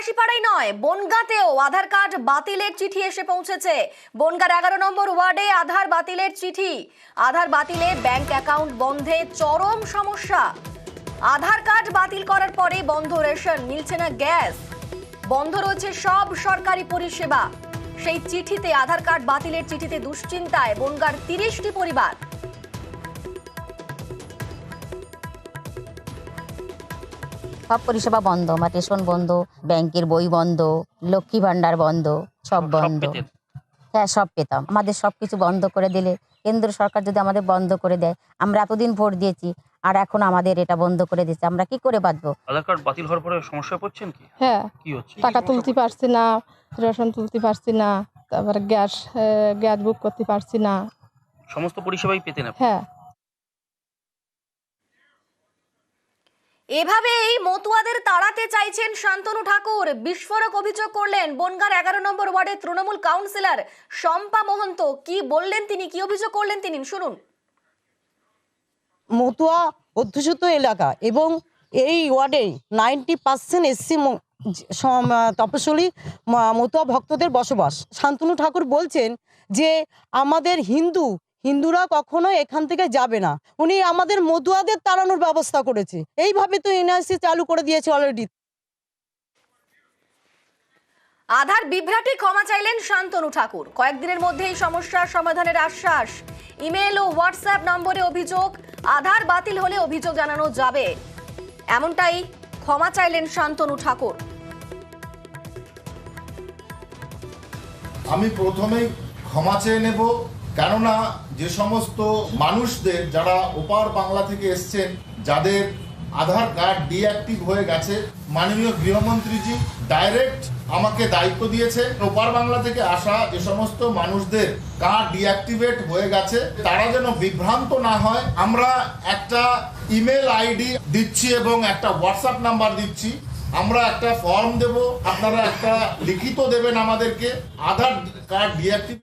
পলাশীপাড়াই নয়, বনগাঁতেও আধার কার্ড বাতিলের চিঠি এসে পৌঁছেছে। বনগাঁর 11 নম্বর ওয়ার্ডে আধার বাতিলের চিঠি। আধার বাতিলে ব্যাংক অ্যাকাউন্ট বন্ধে চরম সমস্যা। আধার কার্ড বাতিল করার পরে বন্ধ রেশন, মিলছে না গ্যাস, বন্ধ রয়েছে সব সরকারি পরিষেবা। সেই চিঠিতে, আধার কার্ড বাতিলের চিঠিতে দুশ্চিন্তায় বনগাঁর 30টি পরিবার। সব পরিষেবা বন্ধ, রেশন বন্ধ, ব্যাংকের বই বন্ধ, লক্ষ্মী ভান্ডার বন্ধ, সব বন্ধ। হ্যাঁ, সব পেতাম। আমাদের সবকিছু বন্ধ করে দিলে, কেন্দ্র সরকার যদি আমাদের বন্ধ করে দেয়, আমরা এতদিন ভোট দিয়েছি আর এখন আমাদের এটা বন্ধ করে দিচ্ছে, আমরা কি করে বাঁচবো? আধার কার্ড বাতিল হওয়ার পরে সমস্যা পড়ছেন কি? হ্যাঁ, কি হচ্ছে? টাকা তুলতে পারছি না, রেশন তুলতে পারছি না, তারপরে গ্যাস বুক করতে পারছি না। সমস্ত পরিষেবাই পেতেন আপনি? হ্যাঁ। এভাবেই মতুয়াদের তাড়াতে চাইছেন শান্তনু ঠাকুর। বিস্ফোরক অভিযোগ করলেন বনগাঁর 11 নম্বর ওয়ার্ডের তৃণমূল কাউন্সিলর শম্পা মহন্ত। কি বললেন তিনি, কি অভিযোগ করলেন তিনি, শুনুন। মতুয়া অধ্যুষিত এলাকা এবং এই ওয়ার্ডে 90% এসসি তপশিলি মতুয়া ভক্তদের বসবাস। শান্তনু ঠাকুর বলছেন যে আমাদের হিন্দুরা কখনো এখান থেকে যাবে না। উনি আমাদের মতুয়াদের তাড়ানোর ব্যবস্থা করেছে। এইভাবে তো এনআরসি চালু করে দিয়েছে অলরেডি। আধার বিভ্রাটে ক্ষমা চাইলেন শান্তনু ঠাকুর। কয়েকদিনের মধ্যেই সমস্যার সমাধানের আশ্বাস। ইমেল ও হোয়াটসঅ্যাপ নম্বরে অভিযোগ, আধার বাতিল হলে অভিযোগ জানানো যাবে, এমনটাই ক্ষমা চাইলেন শান্তনু ঠাকুর। আমি প্রথমেই ক্ষমা চেয়ে নেব, কেননা যে সমস্ত মানুষদের যারা ওপার বাংলা থেকে এসছেন, যাদের আধার কার্ড ডিঅ্যাক্টিভ হয়ে গেছে, মাননীয় গৃহমন্ত্রীজি ডাইরেক্ট আমাকে দায়িত্ব দিয়েছে ওপার বাংলা থেকে আসা যে সমস্ত মানুষদের কার্ড ডিঅ্যাক্টিভেট হয়ে গেছে তারা যেন বিভ্রান্ত না হয়। আমরা একটা ইমেল আইডি দিচ্ছি এবং একটা হোয়াটসঅ্যাপ নাম্বার দিচ্ছি। আমরা একটা ফর্ম দেব, আপনারা একটা লিখিত দেবেন আমাদেরকে। আধার কার্ড ডিঅ্যাক্টিভ